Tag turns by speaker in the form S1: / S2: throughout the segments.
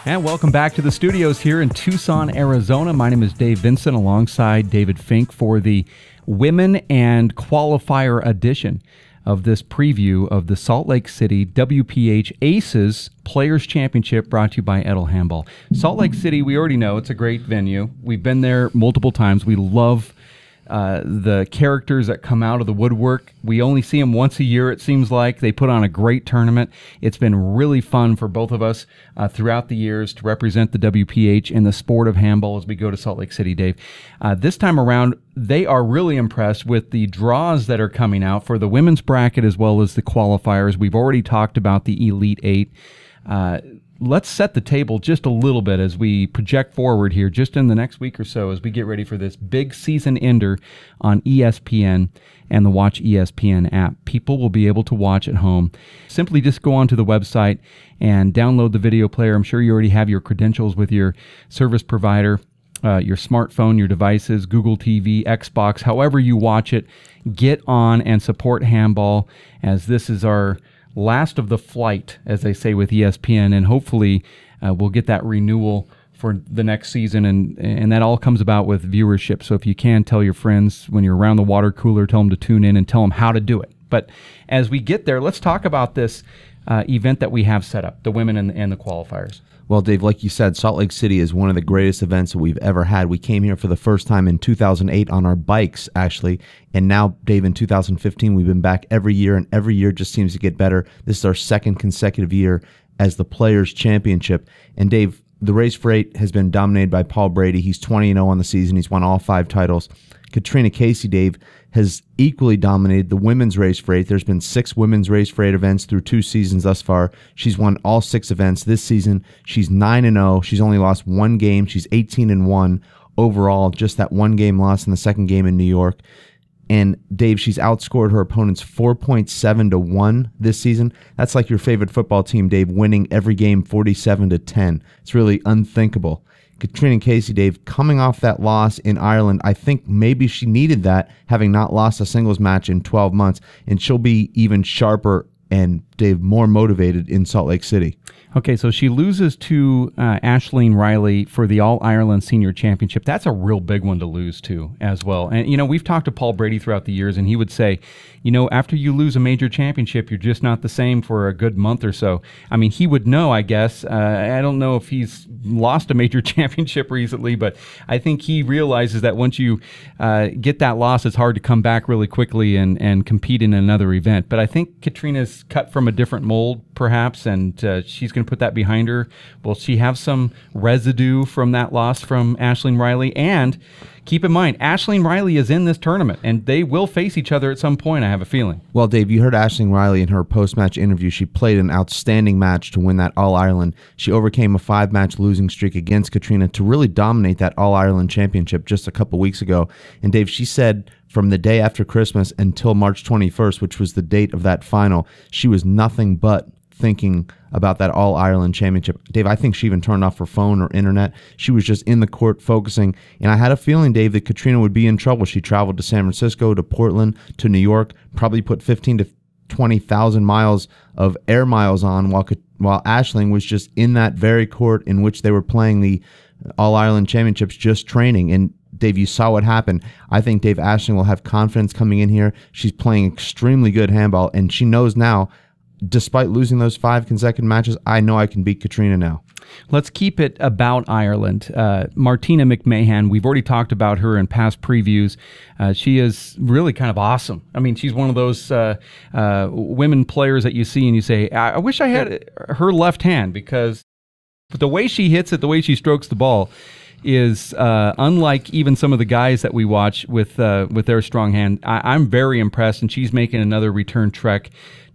S1: And welcome back to the studios here in Tucson, Arizona. My name is Dave Vincent alongside David Fink for the Women and Qualifier edition of this preview of the Salt Lake City WPH Aces Players Championship brought to you by Edel Handball. Salt Lake City, we already know it's a great venue. We've been there multiple times. We love the characters that come out of the woodwork. We only see them once a year, it seems like. They put on a great tournament. It's been really fun for both of us throughout the years to represent the WPH in the sport of handball as we go to Salt Lake City, Dave. This time around, they are really impressed with the draws that are coming out for the women's bracket as well as the qualifiers. We've already talked about the Elite Eight. Let's set the table just a little bit as we project forward here, just in the next week or so, as we get ready for this big season ender on ESPN and the Watch ESPN app. People will be able to watch at home. Simply just go onto the website and download the video player. I'm sure you already have your credentials with your service provider, your smartphone, your devices, Google TV, Xbox, however you watch it. Get on and support handball, as this is our last of the flight, as they say with ESPN, and hopefully we'll get that renewal for the next season, and that all comes about with viewership. So if you can, tell your friends when you're around the water cooler, tell them to tune in and tell them how to do it. But as we get there, let's talk about this event that we have set up, the women and the qualifiers.
S2: Well, Dave, like you said, Salt Lake City is one of the greatest events that we've ever had. We came here for the first time in 2008 on our bikes, actually. And now, Dave, in 2015, we've been back every year, and every year just seems to get better. This is our second consecutive year as the Players' Championship. And, Dave, the race for 8 has been dominated by Paul Brady. He's 20-0 on the season. He's won all 5 titles. Katrina Casey, Dave, has equally dominated the women's race for 8. There's been 6 women's race for 8 events through 2 seasons thus far. She's won all 6 events this season. She's 9-0. She's only lost 1 game. She's 18-1 overall, just that 1 game loss in the second game in New York. And, Dave, she's outscored her opponents 4.7-1 this season. That's like your favorite football team, Dave, winning every game 47-10. It's really unthinkable. Katrina Casey, Dave, coming off that loss in Ireland, I think maybe she needed that, having not lost a singles match in 12 months, and she'll be even sharper and, Dave, more motivated in Salt Lake City.
S1: Okay, so she loses to Aisling Riley for the All-Ireland Senior Championship. That's a real big one to lose to as well. And, we've talked to Paul Brady throughout the years, and he would say, after you lose a major championship, you're just not the same for a good month or so. I mean, he would know, I guess. I don't know if he's lost a major championship recently, but I think he realizes that once you get that loss, it's hard to come back really quickly and compete in another event. But I think Katrina's cut from a different mold, perhaps, and she's going to put that behind her. Will she have some residue from that loss from Aisling Riley? And keep in mind, Aisling Riley is in this tournament, and they will face each other at some point, I have a feeling.
S2: Well, Dave, you heard Aisling Riley in her post-match interview. She played an outstanding match to win that All-Ireland. She overcame a 5-match losing streak against Katrina to really dominate that All-Ireland championship just a couple weeks ago. And, Dave, she said from the day after Christmas until March 21st, which was the date of that final, she was nothing but thinking about that All-Ireland championship. Dave, I think she even turned off her phone or internet. She was just in the court focusing. And I had a feeling, Dave, that Katrina would be in trouble. She traveled to San Francisco, to Portland, to New York, probably put 15 to 20,000 miles of air miles on while Aisling was just in that very court in which they were playing the All-Ireland championships, just training. And Dave, you saw what happened. I think Dave Aisling will have confidence coming in here. She's playing extremely good handball, and she knows now, despite losing those 5 consecutive matches, I know I can beat Katrina now.
S1: Let's keep it about Ireland. Martina McMahon, we've already talked about her in past previews. She is really kind of awesome. I mean, she's one of those women players that you see and you say, I wish I had her left hand, because the way she hits it, the way she strokes the ball, is unlike even some of the guys that we watch with their strong hand. I'm very impressed, and she's making another return trek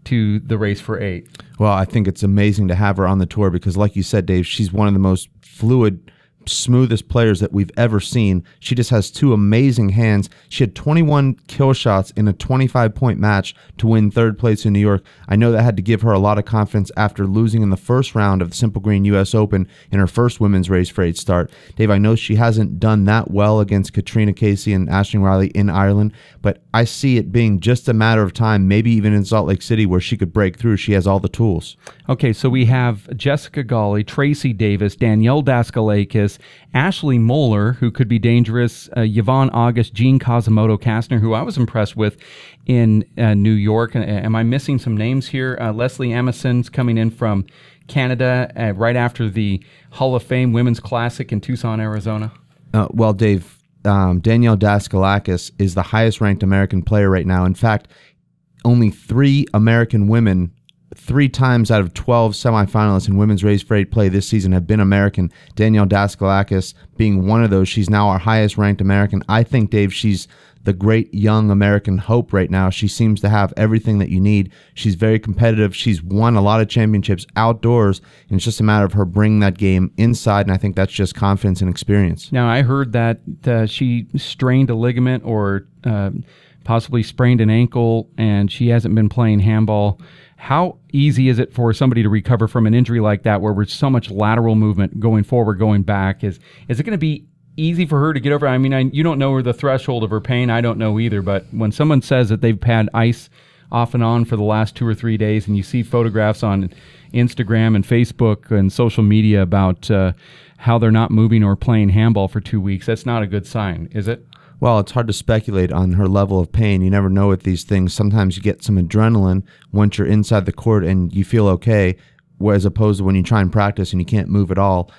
S1: to the race for 8.
S2: Well, I think it's amazing to have her on the tour because, like you said, Dave, she's one of the most fluid smoothest players that we've ever seen. She just has two amazing hands. She had 21 kill shots in a 25-point match to win third place in New York. I know that had to give her a lot of confidence after losing in the first round of the Simple Green U.S. Open in her first women's race for 8 start. Dave, I know she hasn't done that well against Katrina Casey and Aisling Riley in Ireland, but I see it being just a matter of time, maybe even in Salt Lake City, where she could break through. She has all the tools.
S1: Okay, so we have Jessica Gawley, Tracy Davis, Danielle Daskalakis, Ashley Moeller, who could be dangerous, Yvonne August, Jean Kazimoto-Kastner, who I was impressed with in New York. Am I missing some names here? Leslie Emerson's coming in from Canada right after the Hall of Fame Women's Classic in Tucson, Arizona.
S2: Well, Dave, Danielle Daskalakis is the highest-ranked American player right now. In fact, only 3 American women 3 times out of 12 semifinalists in women's race for 8 play this season have been American. Danielle Daskalakis being one of those. She's now our highest ranked American. I think, Dave, she's the great young American hope right now. She seems to have everything that you need. She's very competitive. She's won a lot of championships outdoors, and it's just a matter of her bringing that game inside, and I think that's just confidence and experience.
S1: Now, I heard that she strained a ligament or possibly sprained an ankle, and she hasn't been playing handball. How easy is it for somebody to recover from an injury like that, where there's so much lateral movement going forward, going back? Is it going to be easy for her to get over? I mean, you don't know the threshold of her pain. I don't know either. But when someone says that they've had ice off and on for the last 2 or 3 days, and you see photographs on Instagram and Facebook and social media about how they're not moving or playing handball for 2 weeks, that's not a good sign, is it?
S2: Well, it's hard to speculate on her level of pain. You never know with these things. Sometimes you get some adrenaline once you're inside the court and you feel okay, as opposed to when you try and practice and you can't move at all.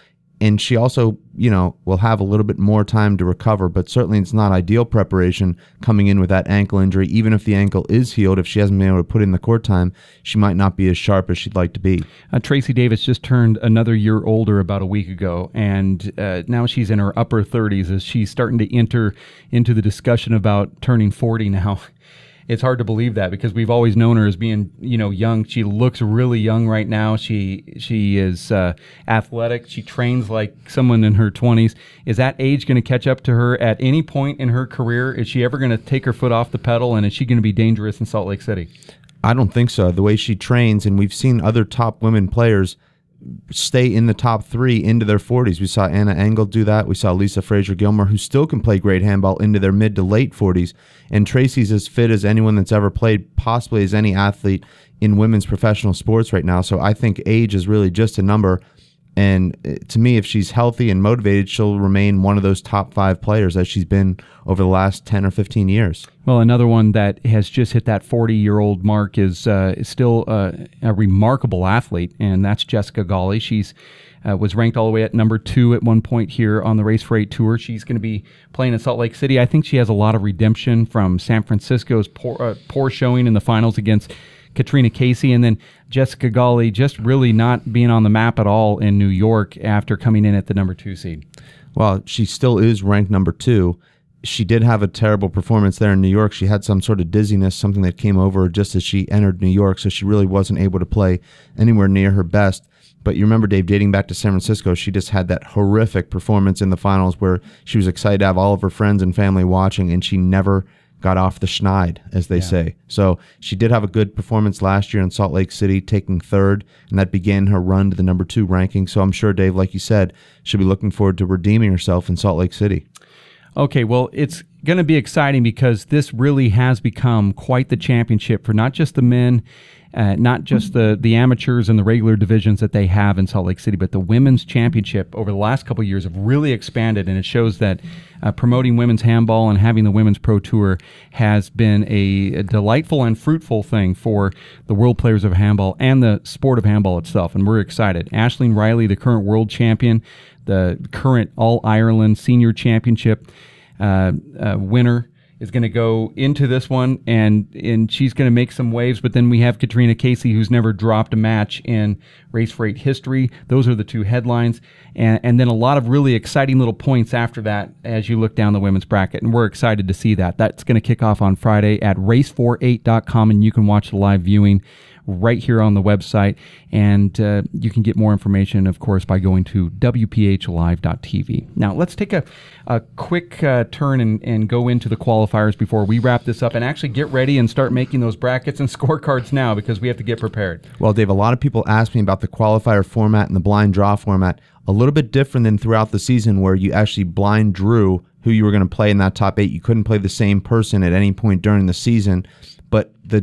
S2: And she also, will have a little bit more time to recover, but certainly it's not ideal preparation coming in with that ankle injury. Even if the ankle is healed, if she hasn't been able to put in the court time, she might not be as sharp as she'd like to be.
S1: Tracy Davis just turned another year older about a week ago, and now she's in her upper 30s as she's starting to enter into the discussion about turning 40 now. It's hard to believe that because we've always known her as being, young. She looks really young right now. She is athletic. She trains like someone in her 20s. Is that age going to catch up to her at any point in her career? Is she ever going to take her foot off the pedal, and is she going to be dangerous in Salt Lake City?
S2: I don't think so. The way she trains, and we've seen other top women players stay in the top 3 into their 40s. We saw Anna Engel do that. We saw Lisa Fraser-Gilmore, who still can play great handball, into their mid to late 40s. And Tracy's as fit as anyone that's ever played, possibly as any athlete in women's professional sports right now. So I think age is really just a number. And to me, if she's healthy and motivated, she'll remain one of those top 5 players as she's been over the last 10 or 15 years.
S1: Well, another one that has just hit that 40-year-old mark is still a remarkable athlete, and that's Jessica Gawley. She's was ranked all the way at number 2 at one point here on the Race for 8 Tour. She's going to be playing in Salt Lake City. I think she has a lot of redemption from San Francisco's poor showing in the finals against Katrina Casey, and then Jessica Gawley just really not being on the map at all in New York after coming in at the number 2 seed.
S2: Well, she still is ranked number 2. She did have a terrible performance there in New York. She had some sort of dizziness, something that came over just as she entered New York, so she really wasn't able to play anywhere near her best. But you remember, Dave, dating back to San Francisco, she just had that horrific performance in the finals where she was excited to have all of her friends and family watching, and she never got off the schneid, as they say. So she did have a good performance last year in Salt Lake City, taking 3rd, and that began her run to the number 2 ranking. So I'm sure, Dave, like you said, she'll be looking forward to redeeming herself in Salt Lake City.
S1: Okay, well, it's going to be exciting because this really has become quite the championship for not just the men, not just the amateurs and the regular divisions that they have in Salt Lake City, but the women's championship over the last couple of years have really expanded, and it shows that promoting women's handball and having the Women's Pro Tour has been a delightful and fruitful thing for the world players of handball and the sport of handball itself, and we're excited. Aisling Riley, the current world champion, the current All-Ireland Senior Championship winner, is going to go into this one, and she's going to make some waves. But then we have Katrina Casey, who's never dropped a match in Race for 8 history. Those are the 2 headlines. And then a lot of really exciting little points after that as you look down the women's bracket, and we're excited to see that. That's going to kick off on Friday at race48.com, and you can watch the live viewing right here on the website. And you can get more information, of course, by going to WPHlive.tv. Now, let's take a quick turn and go into the qualifiers before we wrap this up, and actually get ready and start making those brackets and scorecards now, because we have to get prepared.
S2: Well, Dave, a lot of people ask me about the qualifier format and the blind draw format. A little bit different than throughout the season, where you actually blind drew who you were going to play in that top 8. You couldn't play the same person at any point during the season. But the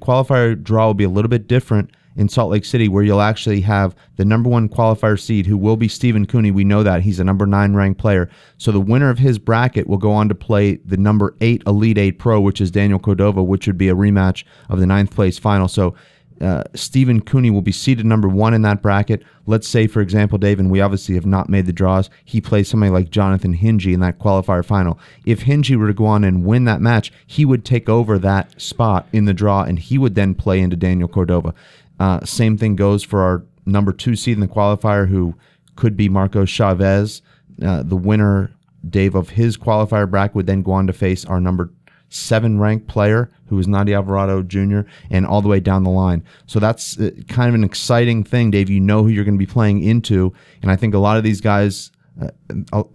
S2: qualifier draw will be a little bit different in Salt Lake City, where you'll actually have the number 1 qualifier seed, who will be Stephen Cooney. We know that. He's a number 9 ranked player. So the winner of his bracket will go on to play the number 8 Elite 8 Pro, which is Daniel Cordova, which would be a rematch of the 9th place final. So Stephen Cooney will be seeded number 1 in that bracket. Let's say, for example, Dave, and we obviously have not made the draws, he plays somebody like Jonathan Hingy in that qualifier final. If Hingy were to go on and win that match, he would take over that spot in the draw, and he would then play into Daniel Cordova. Same thing goes for our number 2 seed in the qualifier, who could be Marcos Chavez. The winner, Dave, of his qualifier bracket would then go on to face our number 7 ranked player, who is Nadia Alvarado Jr., and all the way down the line. So that's kind of an exciting thing, Dave. You know who you're going to be playing into, and I think a lot of these guys,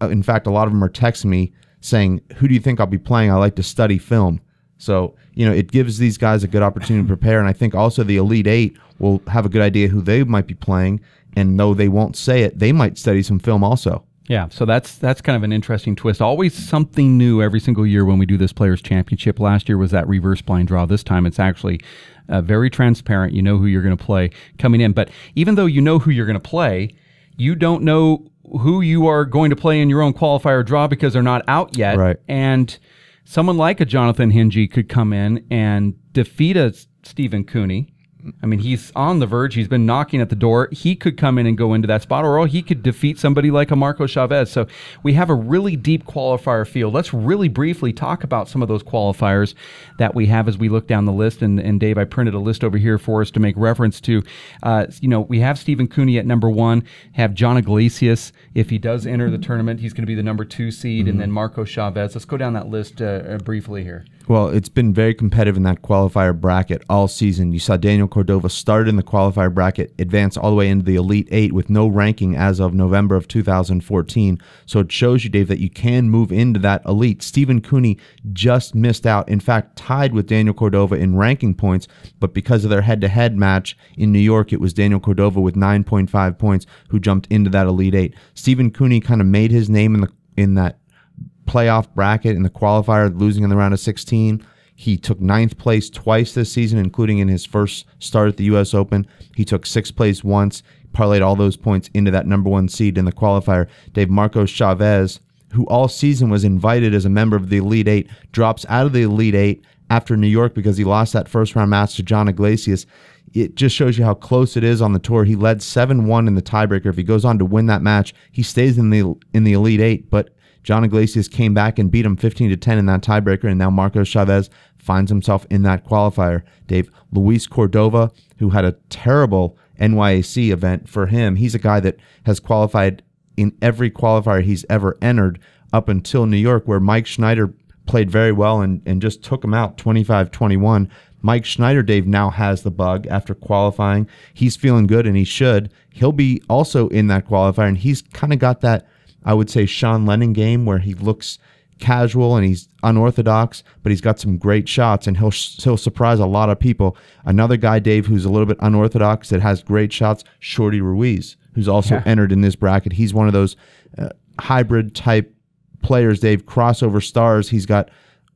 S2: in fact, a lot of them are texting me saying, who do you think I'll be playing? I like to study film. So, it gives these guys a good opportunity to prepare, and I think also the Elite 8 will have a good idea who they might be playing, and though they won't say it, they might study some film also.
S1: Yeah, so that's kind of an interesting twist. Always something new every single year when we do this Players' Championship. Last year was that reverse blind draw. This time it's actually very transparent. You know who you're going to play coming in. But even though you know who you're going to play, you don't know who you are going to play in your own qualifier draw, because they're not out yet.
S2: Right.
S1: And someone like a Jonathan Hingy could come in and defeat a Stephen Cooney. I mean, he's on the verge. He's been knocking at the door. He could come in and go into that spot, or he could defeat somebody like a Marco Chavez. So we have a really deep qualifier field. Let's really briefly talk about some of those qualifiers that we have as we look down the list. And Dave, I printed a list over here for us to make reference to. We have Stephen Cooney at number 1, have John Iglesias. If he does enter the tournament, he's going to be the number 2 seed, and then Marco Chavez. Let's go down that list briefly here.
S2: Well, it's been very competitive in that qualifier bracket all season. You saw Daniel Cordova start in the qualifier bracket, advance all the way into the Elite 8 with no ranking as of November of 2014. So it shows you, Dave, that you can move into that elite. Stephen Cooney just missed out, in fact, tied with Daniel Cordova in ranking points, but because of their head-to-head match in New York, it was Daniel Cordova with 9.5 points who jumped into that Elite 8. Stephen Cooney kind of made his name in that playoff bracket in the qualifier, losing in the round of 16. He took 9th place twice this season, including in his first start at the U.S. Open. He took 6th place once, parlayed all those points into that number 1 seed in the qualifier. Dave, Marcos Chavez, who all season was invited as a member of the Elite 8, drops out of the Elite 8 after New York because he lost that first-round match to John Iglesias. It just shows you how close it is on the tour. He led 7-1 in the tiebreaker. If he goes on to win that match, he stays in the Elite 8, but John Iglesias came back and beat him 15-10 in that tiebreaker, and now Marcos Chavez finds himself in that qualifier. Dave, Luis Cordova, who had a terrible NYAC event for him, he's a guy that has qualified in every qualifier he's ever entered up until New York, where Mike Schneider played very well and just took him out 25-21. Mike Schneider, Dave, now has the bug after qualifying. He's feeling good, and he should. He'll be also in that qualifier, and he's kind of got that, I would say, Sean Lennon game where he looks casual and he's unorthodox, but he's got some great shots, and he'll surprise a lot of people. Another guy, Dave, who's a little bit unorthodox that has great shots, Shorty Ruiz, who's also entered in this bracket. He's one of those hybrid type players, Dave, crossover stars. He's got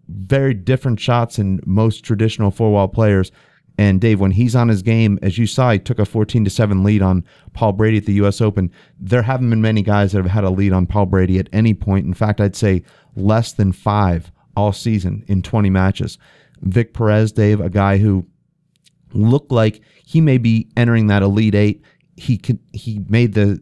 S2: very different shots than most traditional four-wall players. And Dave, when he's on his game, as you saw, he took a 14-7 lead on Paul Brady at the U.S. Open. There haven't been many guys that have had a lead on Paul Brady at any point. In fact, I'd say less than 5 all season in 20 matches. Vic Perez, Dave, a guy who looked like he may be entering that Elite 8. He made the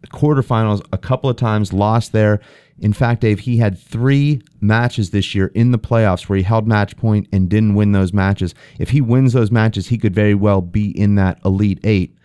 S2: quarterfinals a couple of times, lost there. In fact, Dave, he had 3 matches this year in the playoffs where he held match point and didn't win those matches. If he wins those matches, he could very well be in that Elite 8.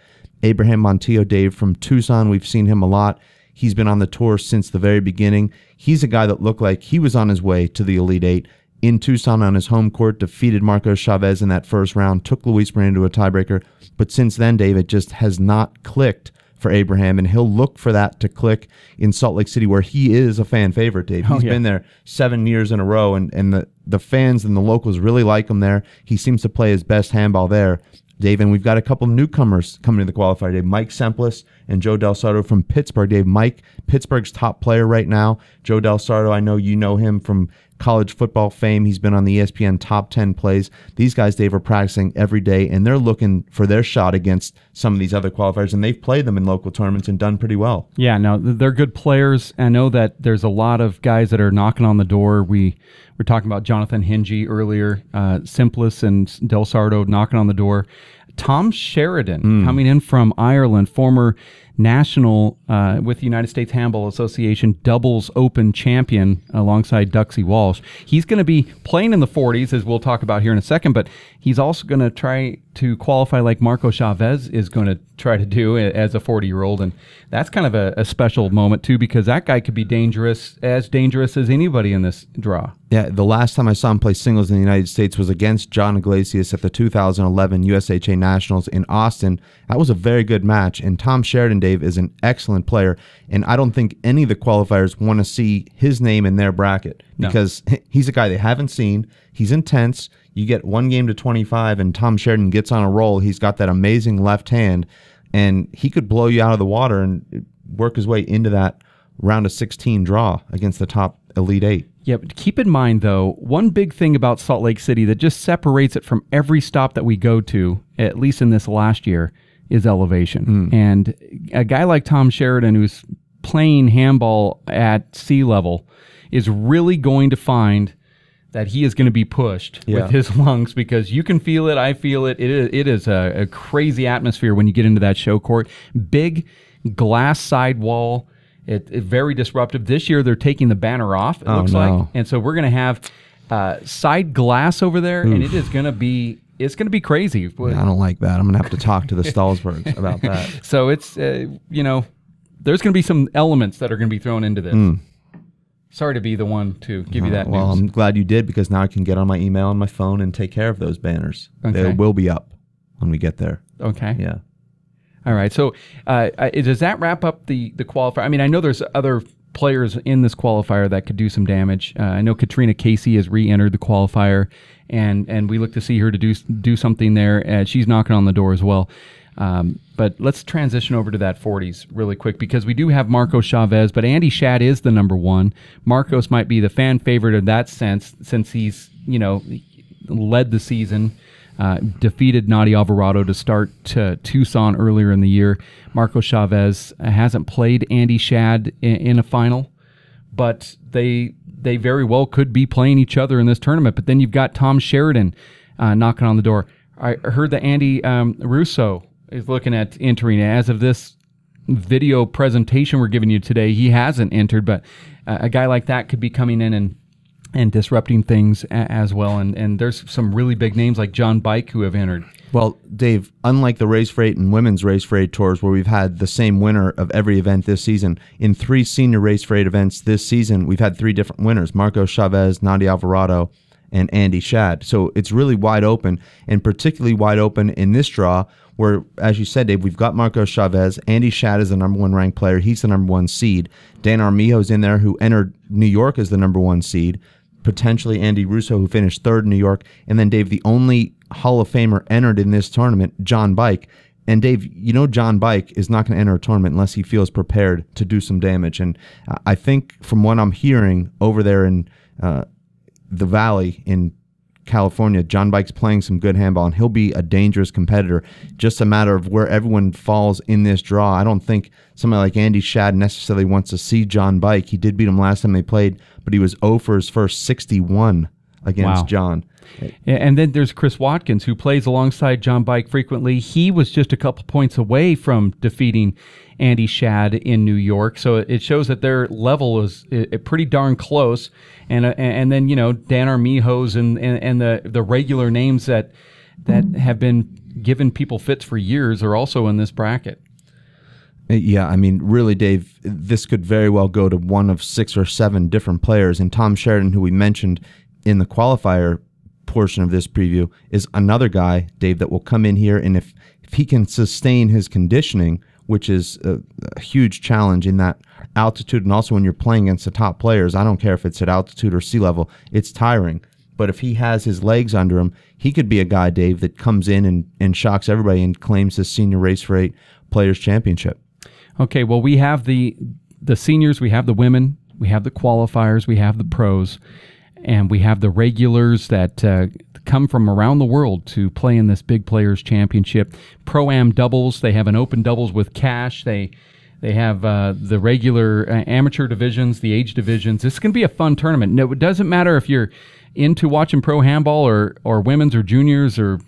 S2: Abraham Montillo, Dave, from Tucson, we've seen him a lot. He's been on the tour since the very beginning. He's a guy that looked like he was on his way to the Elite 8. in Tucson on his home court, defeated Marcos Chavez in that first round, took Luis Moreno to a tiebreaker. But since then, Dave, it just has not clicked for Abraham, and he'll look for that to click in Salt Lake City, where he is a fan favorite, Dave. He's been there 7 years in a row, and the fans and the locals really like him there. He seems to play his best handball there, Dave. And we've got a couple newcomers coming to the qualifier, Dave. Mike Semplis and Joe Del Sardo from Pittsburgh, Dave. Mike, Pittsburgh's top player right now. Joe Del Sardo, I know you know him from college football fame. He's been on the ESPN top 10 plays. These guys, Dave, are practicing every day, and they're looking for their shot against some of these other qualifiers, and they've played them in local tournaments and done pretty well.
S1: Yeah, no, they're good players. I know that there's a lot of guys that are knocking on the door. We were talking about Jonathan Hingie earlier, Simplis and Del Sardo knocking on the door. Tom Sheridan coming in from Ireland, former national with the United States Handball Association doubles open champion alongside Duxie Walsh. He's going to be playing in the 40s, as we'll talk about here in a second, but he's also going to try to qualify like Marco Chavez is going to try to do as a 40-year-old, and that's kind of a special moment too, because that guy could be dangerous as anybody in this draw.
S2: Yeah, the last time I saw him play singles in the United States was against John Iglesias at the 2011 USHA Nationals in Austin. That was a very good match, and Tom Sheridan, Dave, is an excellent player, and I don't think any of the qualifiers want to see his name in their bracket because he's a guy they haven't seen. He's intense. You get 1 game to 25, and Tom Sheridan gets on a roll. He's got that amazing left hand, and he could blow you out of the water and work his way into that round of 16 draw against the top Elite 8.
S1: Yeah, but keep in mind, though, one big thing about Salt Lake City that just separates it from every stop that we go to, at least in this last year, is elevation. And a guy like Tom Sheridan, who's playing handball at sea level, is really going to find that he is going to be pushed with his lungs, because you can feel it. I feel it. It is a crazy atmosphere when you get into that show court. Big glass sidewall. It's very disruptive. This year they're taking the banner off, it looks like. And so we're going to have side glass over there, and it is going to be crazy.
S2: I don't like that. I'm going to have to talk to the Stallsbergs about that.
S1: So it's, there's going to be some elements that are going to be thrown into this. Sorry to be the one to give you that news.
S2: Well, I'm glad you did, because now I can get on my email and my phone and take care of those banners.
S1: Okay.
S2: They will be up when we get there.
S1: Okay.
S2: Yeah.
S1: All right. So does that wrap up the qualifier? I mean, I know there's other players in this qualifier that could do some damage. I know Katrina Casey has re-entered the qualifier, and we look to see her to do something there. She's knocking on the door as well. But let's transition over to that 40s really quick, because we do have Marcos Chavez, but Andy Shad is the number one. Marcos might be the fan favorite in that sense, since he's, led the season, defeated Nadi Alvarado to start Tucson earlier in the year. Marcos Chavez hasn't played Andy Shad in a final, but they very well could be playing each other in this tournament. But then you've got Tom Sheridan knocking on the door. I heard that Andy Russo is looking at entering. As of this video presentation we're giving you today, he hasn't entered, but a guy like that could be coming in and disrupting things as well. And there's some really big names like John Bike who have entered.
S2: Well, Dave, unlike the Race for 8 and Women's Race for 8 tours, where we've had the same winner of every event this season, in 3 senior Race for 8 events this season, we've had 3 different winners: Marcos Chavez, Nadi Alvarado, and Andy Shad. So it's really wide open, and particularly wide open in this draw, where, as you said, Dave, we've got Marcos Chavez. Andy Shad is the number 1 ranked player. He's the number 1 seed. Dan Armijo's in there, who entered New York as the number 1 seed. Potentially Andy Russo, who finished 3rd in New York. And then, Dave, the only Hall of Famer entered in this tournament, John Bike. And, Dave, John Bike is not going to enter a tournament unless he feels prepared to do some damage. And I think from what I'm hearing over there in the Valley in California, John Bike's playing some good handball, and he'll be a dangerous competitor. Just a matter of where everyone falls in this draw. I don't think somebody like Andy Shad necessarily wants to see John Bike. He did beat him last time they played, but he was 0 for his first 61 against John.
S1: And then there's Chris Watkins, who plays alongside John Bike frequently. He was just a couple points away from defeating Andy Shad in New York, so it shows that their level is pretty darn close. And then Dan Armijo's and the regular names that have been giving people fits for years are also in this bracket.
S2: Yeah, I mean, really, Dave, this could very well go to one of 6 or 7 different players. And Tom Sheridan, who we mentioned in the qualifier portion of this preview is another guy, Dave, that will come in here, and if he can sustain his conditioning, which is a huge challenge in that altitude, and also when you're playing against the top players, I don't care if it's at altitude or sea level, it's tiring. But if he has his legs under him, he could be a guy, Dave, that comes in and shocks everybody and claims the senior race for 8 players championship.
S1: Okay, well, we have the seniors, we have the women, we have the qualifiers, we have the pros, and we have the regulars that come from around the world to play in this big players championship. Pro-Am doubles, they have an open doubles with cash. They have the regular amateur divisions, the age divisions. This is going to be a fun tournament. No, it doesn't matter if you're into watching pro handball or women's or juniors or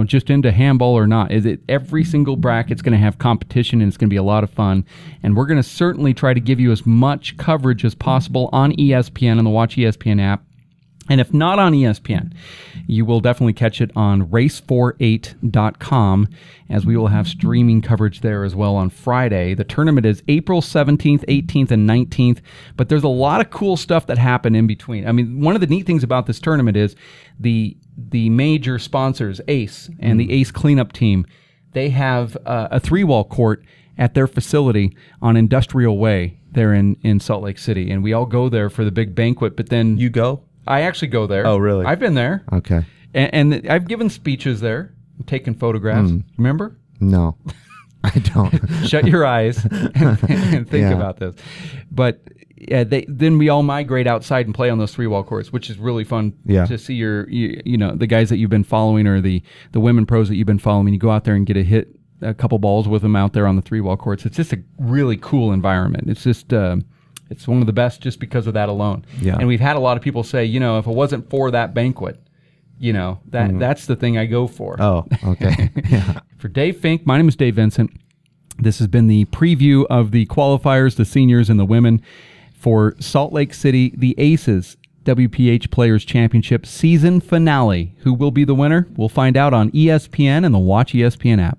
S1: just into handball or not. Every single bracket's going to have competition, and it's going to be a lot of fun. And we're going to certainly try to give you as much coverage as possible on ESPN and the Watch ESPN app. And if not on ESPN, you will definitely catch it on race48.com, as we will have streaming coverage there as well on Friday. The tournament is April 17th, 18th, and 19th, but there's a lot of cool stuff that happened in between. I mean, one of the neat things about this tournament is the major sponsors, ACE and the ACE cleanup team, they have a 3-wall court at their facility on Industrial Way there in Salt Lake City, and we all go there for the big banquet. But then
S2: You go?
S1: I actually go there.
S2: Oh, really?
S1: I've been there.
S2: Okay.
S1: And I've given speeches there, taken photographs. Remember?
S2: No, I don't.
S1: Shut your eyes and think about this. But then we all migrate outside and play on those 3-wall courts, which is really fun to see the guys that you've been following, or the women pros that you've been following. You go out there and get a couple balls with them out there on the 3-wall courts. It's just a really cool environment. It's just it's one of the best just because of that alone. Yeah. And we've had a lot of people say, if it wasn't for that banquet, that's the thing I go for.
S2: Oh, okay. Yeah.
S1: For Dave Fink, my name is Dave Vincent. This has been the preview of the qualifiers, the seniors, and the women for Salt Lake City, the Aces WPH Players Championship season finale. Who will be the winner? We'll find out on ESPN and the Watch ESPN app.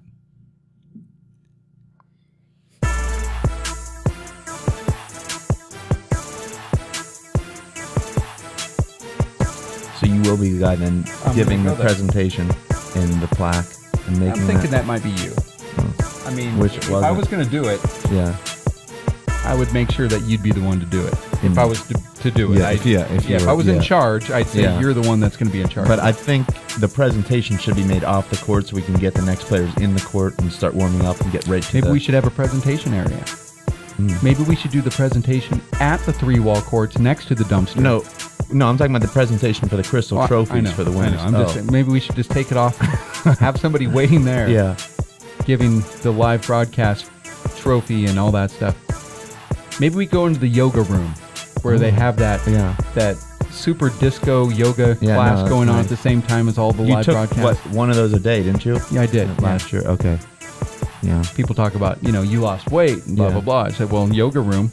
S2: So you will be the guy then giving the presentation and the plaque and making.
S1: I'm thinking that might be you. I mean, if I was going to do it, I would make sure that you'd be the one to do it. If I was to do it, if I was in charge, I'd say you're the one that's going to be in charge.
S2: But I think the presentation should be made off the court so we can get the next players in the court and start warming up and get ready to.
S1: Maybe we should have a presentation area. Maybe we should do the presentation at the 3-wall courts next to the dumpster.
S2: No, I'm talking about the presentation for the crystal trophies for the winners.
S1: I'm just saying, maybe we should just take it off, have somebody waiting there, giving the live broadcast trophy and all that stuff. Maybe we go into the yoga room where they have that super disco yoga class going on at the same time as all the live broadcasts.
S2: One of those a day, didn't you?
S1: Yeah, I did
S2: last year. Okay. Yeah.
S1: People talk about, you lost weight and blah, blah, blah. I said, well, in yoga room,